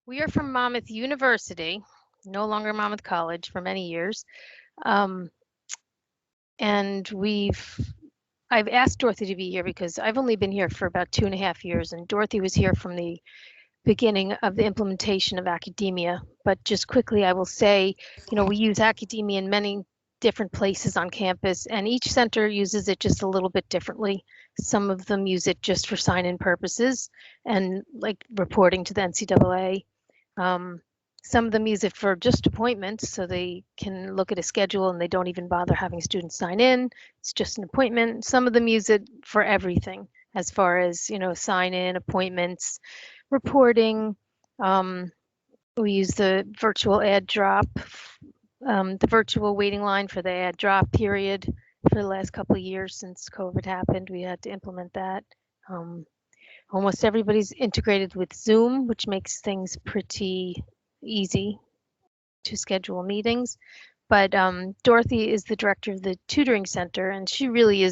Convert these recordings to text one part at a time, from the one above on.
We are from Monmouth University, no longer Monmouth College for many years. Um, and I've asked Dorothy to be here because I've only been here for about 2.5 years, and Dorothy was here from the beginning of the implementation of Accudemia. But just quickly, I will say, we use Accudemia in many different places on campus, and each center uses it just a little bit differently. Some of them use it just for sign-in purposes and like reporting to the NCAA. Um, some of them use it for just appointments, so they can look at a schedule and they don't even bother having students sign in. It's just an appointment. Some of them use it for everything, as far as, sign in, appointments, reporting. Um, we use the virtual ad drop, the virtual waiting line for the ad drop period for the last couple of years since COVID happened. We had to implement that. Um, Almost everybody's integrated with Zoom, which makes things pretty easy to schedule meetings. But Dorothy is the director of the tutoring center, and she really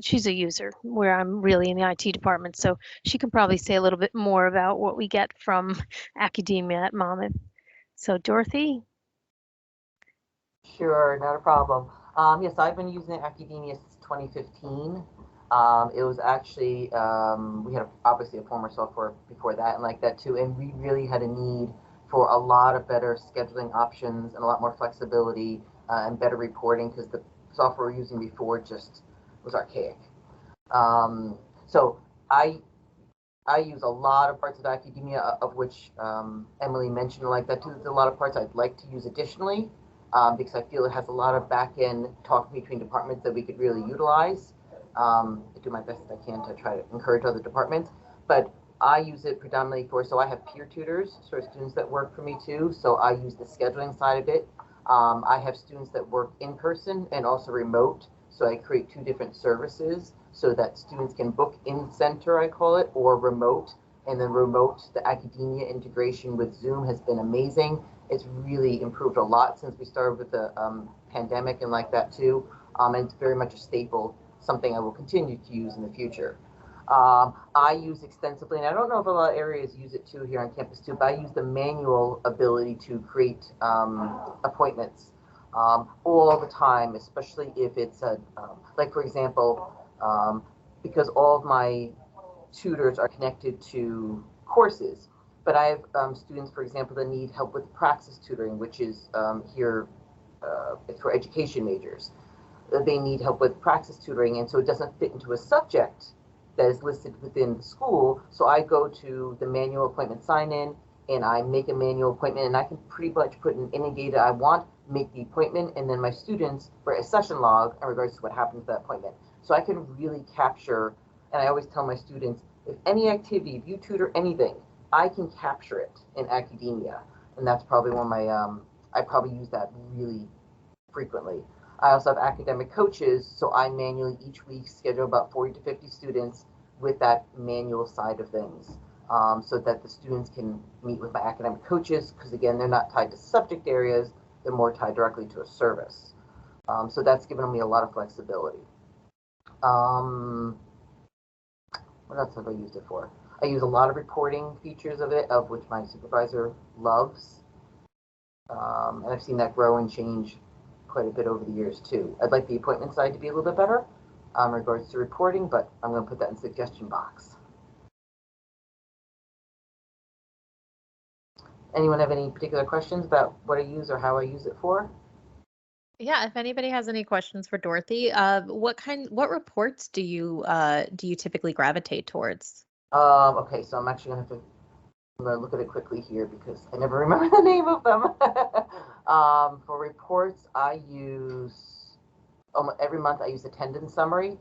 she's a user, where I'm really in the IT department. So she can probably say a little bit more about what we get from Accudemia at Monmouth. So Dorothy? Sure, not a problem. Yes, I've been using Academia since 2015. It was actually, we had obviously a former software before that and like that too, and we really had a need for a lot of better scheduling options and a lot more flexibility and better reporting because the software we were using before just was archaic. So I I use a lot of parts of academia, of which Emily mentioned like that too. There's a lot of parts I'd like to use additionally because I feel it has a lot of back end talk between departments that we could really utilize. I do my best I can to try to encourage other departments, but I use it predominantly for, so I have peer tutors, sort of students that work for me too. So I use the scheduling side of it. I have students that work in person and also remote. So I create two different services so that students can book in center, I call it, or remote. And then remote, the academia integration with Zoom has been amazing. It's really improved a lot since we started with the pandemic and like that too. And it's very much a staple, something I will continue to use in the future. I use extensively, and I don't know if a lot of areas use it too here on campus too, but I use the manual ability to create appointments all the time, especially if it's like for example, because all of my tutors are connected to courses, but I have students, for example, that need help with praxis tutoring, which is here, it's for education majors. They need help with praxis tutoring, and so it doesn't fit into a subject that is listed within the school. So I go to the manual appointment sign in and I make a manual appointment, and I can pretty much put in any data I want, make the appointment, and then my students write a session log in regards to what happened to that appointment. So I can really capture, and I always tell my students, if any activity, if you tutor anything, I can capture it in academia. And that's probably one of my, I probably use that really frequently. I also have academic coaches, so I manually each week schedule about 40 to 50 students with that manual side of things, so that the students can meet with my academic coaches, because again, they're not tied to subject areas, they're more tied directly to a service. So that's given me a lot of flexibility. Um, what else have I used it for? I use a lot of reporting features of it, of which my supervisor loves. And I've seen that grow and change quite a bit over the years too. I'd like the appointment side to be a little bit better in regards to reporting, but I'm going to put that in the suggestion box. Anyone have any particular questions about what I use or how I use it for? Yeah, if anybody has any questions for Dorothy, what reports do you typically gravitate towards? Okay, so I'm actually going to have to, I'm going to look at it quickly here because I never remember the name of them. For reports, I use, every month I use attendance summary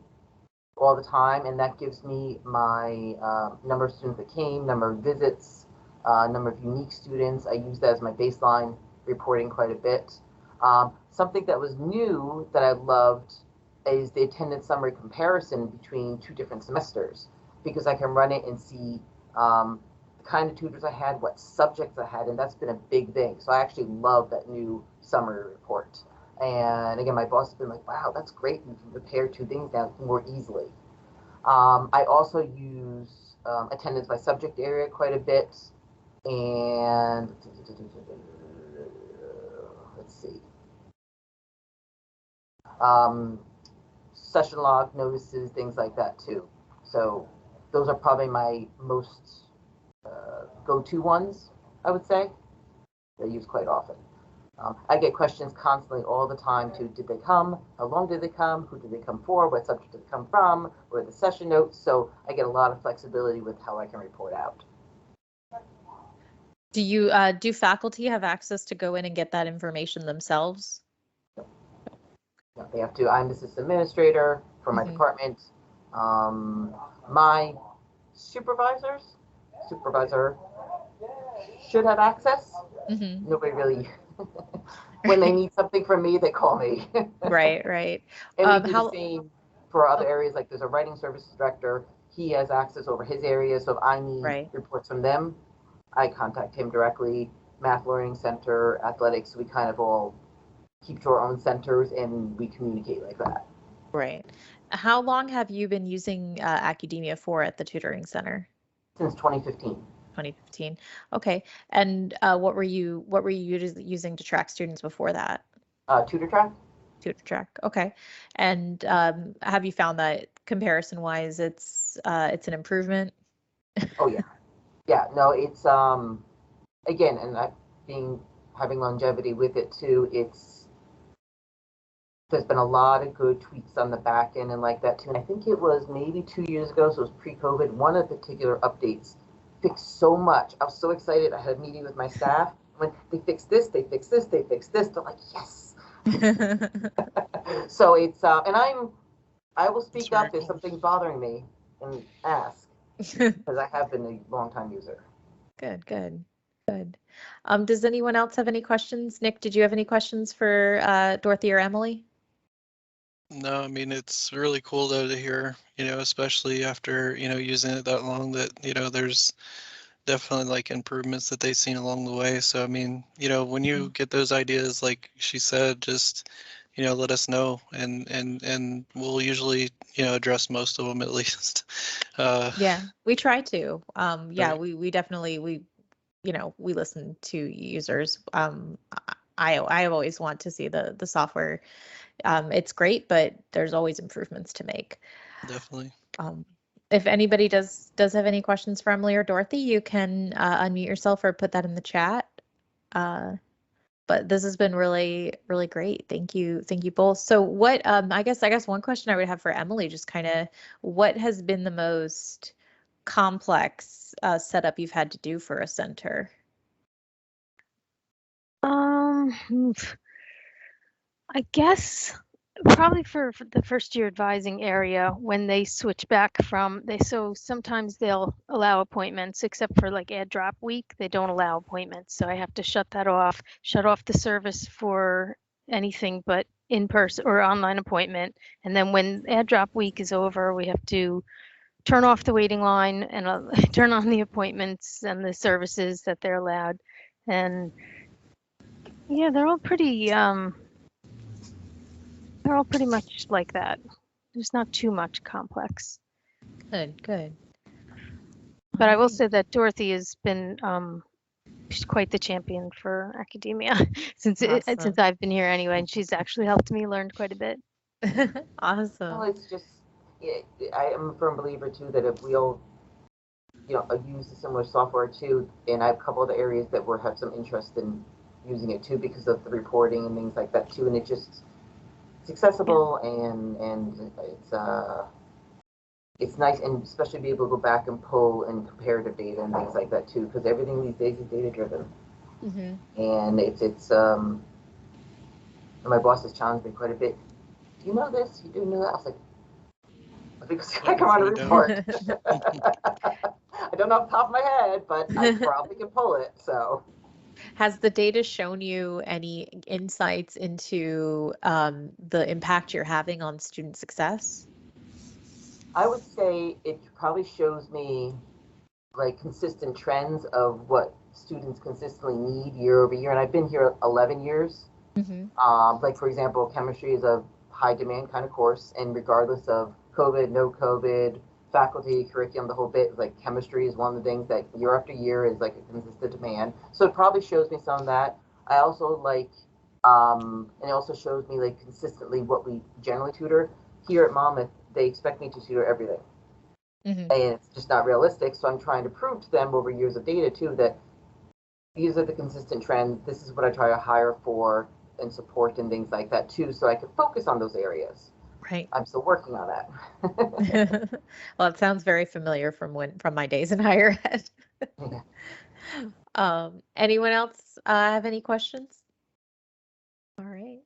all the time, and that gives me my number of students that came, number of visits, number of unique students. I use that as my baseline reporting quite a bit. Something that was new that I loved is the attendance summary comparison between two different semesters, because I can run it and see the kind of tutors I had, what subjects I had, and that's been a big thing. So I actually love that new summary report. And again, my boss has been like, wow, that's great. You can compare two things now more easily. I also use attendance by subject area quite a bit. and let's see, session log notices, things like that too. So those are probably my most go-to ones, I would say. They're used quite often. I get questions constantly all the time too. Did they come? How long did they come? Who did they come for? What subject did they come from? What are the session notes? So I get a lot of flexibility with how I can report out. Do you do faculty have access to go in and get that information themselves? No, they have to. I'm the system administrator for my department. My supervisor should have access. Nobody really. When they need something from me, they call me. Right, right. And we do the same for other areas. Like there's a writing services director. He has access over his area. So if I need reports from them, I contact him directly. Math Learning Center, athletics, we kind of all keep to our own centers and we communicate like that. Right. How long have you been using Accudemia for at the tutoring center? Since 2015. 2015. Okay. And what were you using to track students before that? Tutor Track. Tutor Track. Okay. And have you found that comparison wise, it's an improvement? Oh yeah. Yeah. No, it's again, and having longevity with it too. There's been a lot of good tweaks on the back end and like that too. And I think it was maybe 2 years ago, so it was pre-COVID. One of the particular updates fixed so much. I was so excited. I had a meeting with my staff. When they fixed this, they fixed this, they fixed this. They're like, yes. So it's and I will speak up if something's bothering me and ask, because I have been a long time user. Good, good, good. Does anyone else have any questions? Nick, did you have any questions for Dorothy or Emily? No, I mean, it's really cool though to hear, especially after, using it that long, that, there's definitely like improvements that they've seen along the way. So, I mean, when you get those ideas, like she said, just, let us know and we'll usually, address most of them at least. Yeah, we try to. Yeah, Right. we definitely, we listen to users. I always want to see the software. It's great, but there's always improvements to make. Definitely. If anybody does have any questions for Emily or Dorothy, you can unmute yourself or put that in the chat. But this has been really, really great. Thank you both. So what, I guess one question I would have for Emily, just kind of what has been the most complex setup you've had to do for a center? I guess probably for the first year advising area, when they switch back from so sometimes they'll allow appointments, except for like add drop week, they don't allow appointments. So I have to shut off the service for anything but in-person or online appointment. And then when add drop week is over, we have to turn off the waiting line and turn on the appointments and the services that they're allowed. And yeah, they're all pretty much like that. There's not too much complex. Good. But I will say that Dorothy has been she's quite the champion for Accudemia since I've been here anyway, and she's actually helped me learn quite a bit. Awesome. Well, it's just, I am a firm believer too that if we all, use a similar software too, and I have a couple of areas that have some interest in using it too because of the reporting and things like that too, and it's accessible and it's nice, and especially be able to go back and pull and comparative data and things like that too, because everything these days is data driven. And it's and my boss has challenged me quite a bit. Do you know this? You do know that? I was like, because I come on a report. I don't know off the top of my head, but I probably can pull it. So, has the data shown you any insights into the impact you're having on student success? I would say it probably shows me like consistent trends of what students consistently need year over year. And I've been here 11 years. Like, for example, chemistry is a high demand kind of course, and regardless of COVID, no COVID, faculty, curriculum, the whole bit. Like chemistry is one of the things that year after year is like a consistent demand. So it probably shows me some of that. I also like, and it also shows me like consistently what we generally tutor here at Monmouth. They expect me to tutor everything, Mhm. and it's just not realistic. So I'm trying to prove to them over years of data too that these are the consistent trends. This is what I try to hire for and support and things like that too, so I can focus on those areas. Right. I'm still working on that. Well, it sounds very familiar from my days in higher ed. Anyone else have any questions? All right.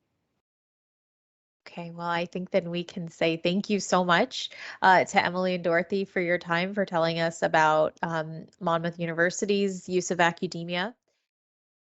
Okay, well, I think then we can say thank you so much to Emily and Dorothy for your time, for telling us about Monmouth University's use of Accudemia.